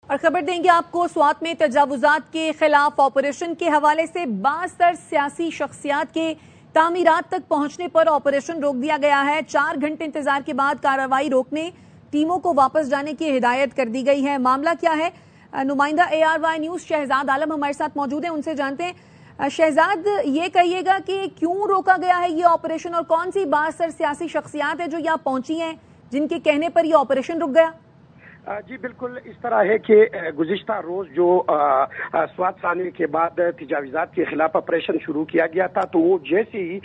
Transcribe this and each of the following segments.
اور خبر دیں گے آپ کو سوات میں تجاوزات کے خلاف آپریشن کے حوالے سے 62 سیاسی شخصیات کے تعمیرات تک پہنچنے پر آپریشن روک دیا گیا ہے۔ 4 گھنٹے انتظار کے بعد کارروائی روکنے ٹیموں کو واپس جانے کی ہدایت کر دی گئی ہے۔ معاملہ کیا ہے؟ نمائندہ ARY نیوز شہزاد عالم ہمارے ساتھ موجود ہیں، ان سے جانتے ہیں۔ شہزاد، یہ کہیے گا کہ کیوں روکا گیا ہے یہ آپریشن اور کون سی 62 سیاسی شخصیات ہیں جو یہاں پہنچی ہیں جن کے کہنے پر یہ آپریشن رک گیا؟ جی بالکل اس طرح ہے کہ گزشتہ روز جو سوات ثانی کے بعد تجاوزات کے خلاف آپریشن شروع کیا گیا تھا، تو وہ جیسے ہی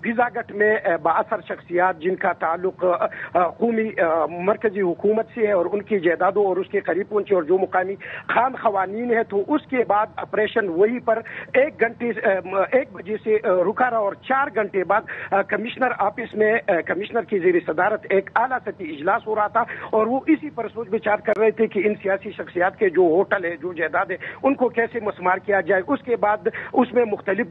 فضا گٹ میں بااثر شخصیات جن کا تعلق قومی مرکزی حکومت سے ہے اور ان کی جائیدادوں اور اس کے قریب پہنچے اور جو مقامی خان خوانین ہے، تو اس کے بعد آپریشن وہیں پر 1 بجے سے رکا رہا اور 4 گھنٹے بعد کمشنر آفس میں کمشنر کی زیر صدارت ایک اعلیٰ سطحی اجلاس ہو رہا تھا اور وہ اسی پر سوچ بچار کر رہے تھے کہ ان سیاسی شخصیات کے جو ہوٹل ہے، جو جائیداد ہے، ان کو کیسے مسمار کیا جائے۔ اس کے بعد اس میں مختلف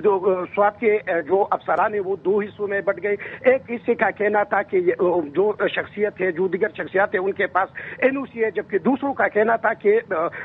سوات کے جو افسران ہیں وہ 2 حصوں میں بٹ گئے۔ ایک حصے کا کہنا تھا کہ جو شخصیت ہے، جو دیگر شخصیات ہیں، ان کے پاس NOC ہے، جبکہ دوسروں کا کہنا تھا کہ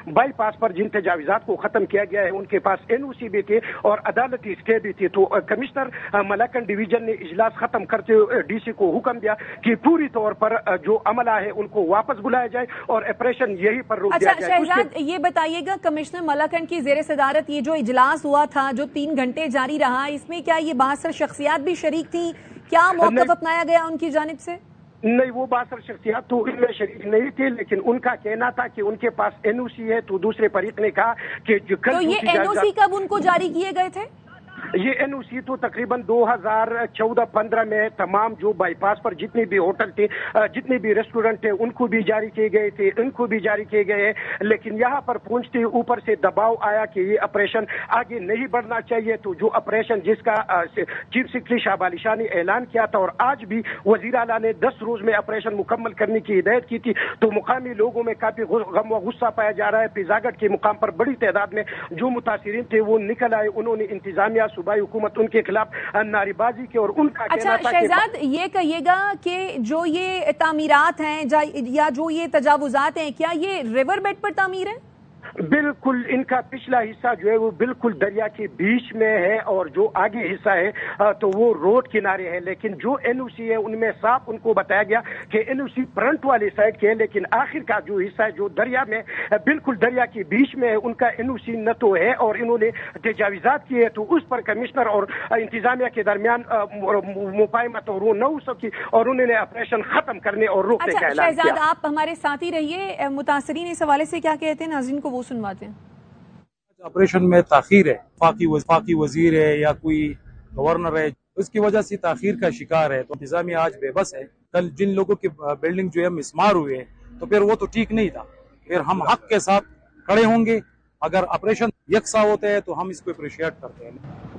بائی پاس پر جن تجاوزات کو ختم کیا گیا ہے ان کے پاس NOC بھی تھے اور عدالتی اسٹے بھی تھی۔ تو کمشنر ملاکنڈ ڈویژن نے اجلاس ختم کرتے ہوئے DC کو حکم دیا کہ پوری طور پر جو عملہ ہے ان کو واپس بلایا جائے اور آپریشن یہی پر روک دیا جائے۔ شہزاد، یہ بتائیے گا کمشنر ملاکنڈ کی زیر صدارت یہ جو اجلاس ہوا تھا جو 3 گھنٹے جاری رہا، اس میں کیا یہ 62 شخصیات بھی شریک تھیں؟ کیا موقف اپنایا گیا ان کی جانب سے؟ نہیں، وہ 62 شخصیات تو ان میں شریک نہیں تھے، لیکن ان کا کہنا تھا کہ ان کے پاس NOC ہے۔ تو دوسرے فریق نے کہا کہ تو یہ NOC کب ان کو جاری کیے گئے تھے؟ یہ NOC تو تقریباً 2014-15 میں تمام جو بائی پاس پر جتنے بھی ہوٹل تھے، جتنے بھی ریسٹورنٹ تھے، ان کو بھی جاری کیے گئے تھے، ان کو بھی جاری کیے گئے ہیں۔ لیکن یہاں پر پہنچتے اوپر سے دباؤ آیا کہ یہ آپریشن آگے نہیں بڑھنا چاہیے۔ تو جو آپریشن جس کا چیف سیکرٹری شاہب علی شاہ نے اعلان کیا تھا اور آج بھی وزیر اعلیٰ نے 10 روز میں آپریشن مکمل کرنے کی ہدایت کی تھی، تو مقامی لوگوں میں کافی غم و غصہ پایا جا رہا ہے۔ فضا گٹ کے مقام پر بڑی تعداد میں جو متاثرین تھے وہ نکل آئے، انہوں نے انتظامیہ صوبائی حکومت ان کے خلاف نعرے بازی کی اور ان کا کہنا تھا کہ شہزاد، یہ کہیے گا کہ جو یہ تعمیرات ہیں یا جو یہ تجاوزات ہیں، کیا یہ ریور بیڈ پر تعمیر ہے؟ بالکل، ان کا پچھلا حصہ جو ہے وہ بالکل دریا کے بیچ میں ہے اور جو آگے حصہ ہے تو وہ روڈ کنارے ہے، لیکن جو NOC ہے ان میں صاف ان کو بتایا گیا کہ NOC فرنٹ والی سائڈ کے ہے، لیکن آخر کا جو حصہ ہے جو دریا میں بالکل دریا کے بیچ میں ہے ان کا NOC نہ تو ہے اور انہوں نے تجاوزات کیے، تو اس پر کمشنر اور انتظامیہ کے درمیان مفاہمت اور وہ نہ ہو سکی اور انہوں نے آپریشن ختم کرنے اور روکنے کا اعلان کیا۔ شہزاد، آپ ہمارے ساتھ ہی رہیے، متاثرین اس حوالے سے کیا کہتے ہیں ناظرین کو وہ سنواتے ہیں۔ آپریشن میں تاخیر ہے، وفاقی وزیر ہے یا کوئی گورنر ہے، اس کی وجہ سے تاخیر کا شکار ہے، تو انتظامیہ آج بے بس ہے۔ کل جن لوگوں کی بلڈنگ جو ہے مسمار ہوئے ہیں تو پھر وہ تو ٹھیک نہیں تھا، پھر ہم حق کے ساتھ کھڑے ہوں گے۔ اگر آپریشن یکساں ہوتا ہے تو ہم اس کو اپریشیٹ کرتے ہیں۔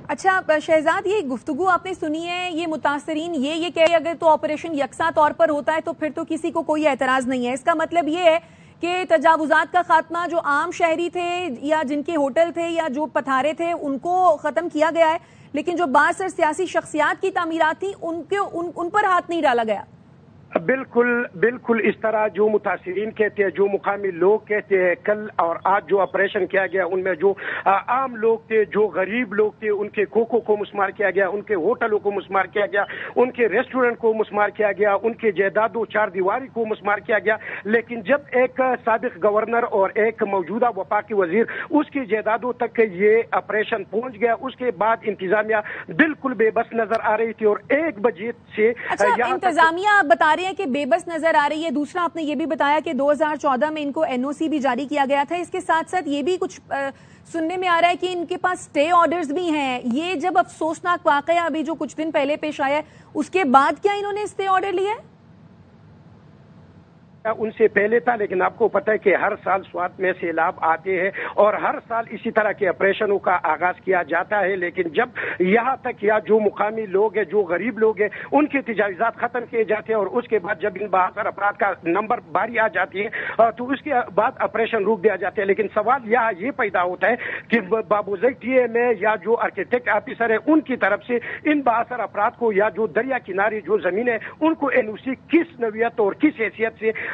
اچھا شہزاد، یہ گفتگو آپ نے سنی ہے، یہ متاثرین یہ کہ اگر تو آپریشن یکساں طور پر ہوتا ہے تو پھر تو کسی کو کوئی اعتراض نہیں ہے، اس کا مطلب یہ ہے کہ تجاوزات کا خاتمہ جو عام شہری تھے یا جن کے ہوٹل تھے یا جو پتھارے تھے ان کو ختم کیا گیا ہے، لیکن جو 62 سیاسی شخصیات کی تعمیرات تھیں ان پر ہاتھ نہیں ڈالا گیا۔ بالکل اس طرح جو متاثرین کہتے ہیں، جو مقامی لوگ کہتے ہیں، کل اور آج جو آپریشن کیا گیا ان میں جو عام لوگ تھے، جو غریب لوگ تھے، ان کے کوکوں کو مسمار کیا گیا، ان کے ہوٹلوں کو مسمار کیا گیا، ان کے ریسٹورنٹ کو مسمار کیا گیا، ان کے جائیدادوں 4 دیواری کو مسمار کیا گیا۔ لیکن جب ایک سابق گورنر اور ایک موجودہ وفاقی وزیر اس کی جائیدادوں تک یہ آپریشن پہنچ گیا، اس کے بعد انتظامیہ بالکل بے بس نظر آ رہی تھی اور 1 بجے سے انتظامیہ آپ بتا رہے ہیں کہ بے بس نظر آ رہی ہے۔ دوسرا آپ نے یہ بھی بتایا کہ 2014 میں ان کو NOC بھی جاری کیا گیا تھا۔ اس کے ساتھ ساتھ یہ بھی کچھ سننے میں آ رہا ہے کہ ان کے پاس سٹے آرڈرز بھی ہیں۔ یہ جب افسوسناک واقعہ ابھی جو کچھ دن پہلے پیش آیا ہے اس کے بعد کیا انہوں نے سٹے آرڈر لیا ہے؟ ان سے پہلے تھا، لیکن آپ کو پتہ ہے کہ ہر سال سوات میں سیلاب آتے ہیں اور ہر سال اسی طرح کے آپریشنوں کا آغاز کیا جاتا ہے، لیکن جب یہاں تک یا جو مقامی لوگ ہیں، جو غریب لوگ ہیں، ان کے تجاوزات ختم کیے جاتے ہیں اور اس کے بعد جب ان 62 افراد کا نمبر باری آ جاتی ہے تو اس کے بعد آپریشن روک دیا جاتا ہے۔ لیکن سوال یہاں یہ پیدا ہوتا ہے کہ بابوزئی TMA یا جو آرکیٹیکٹ آفیسر ہے ان کی طرف سے ان 62 افراد کو یا جو دریا کنارے جو زمین ہے ان کو NOC کس نوعیت اور کس حیثیت سے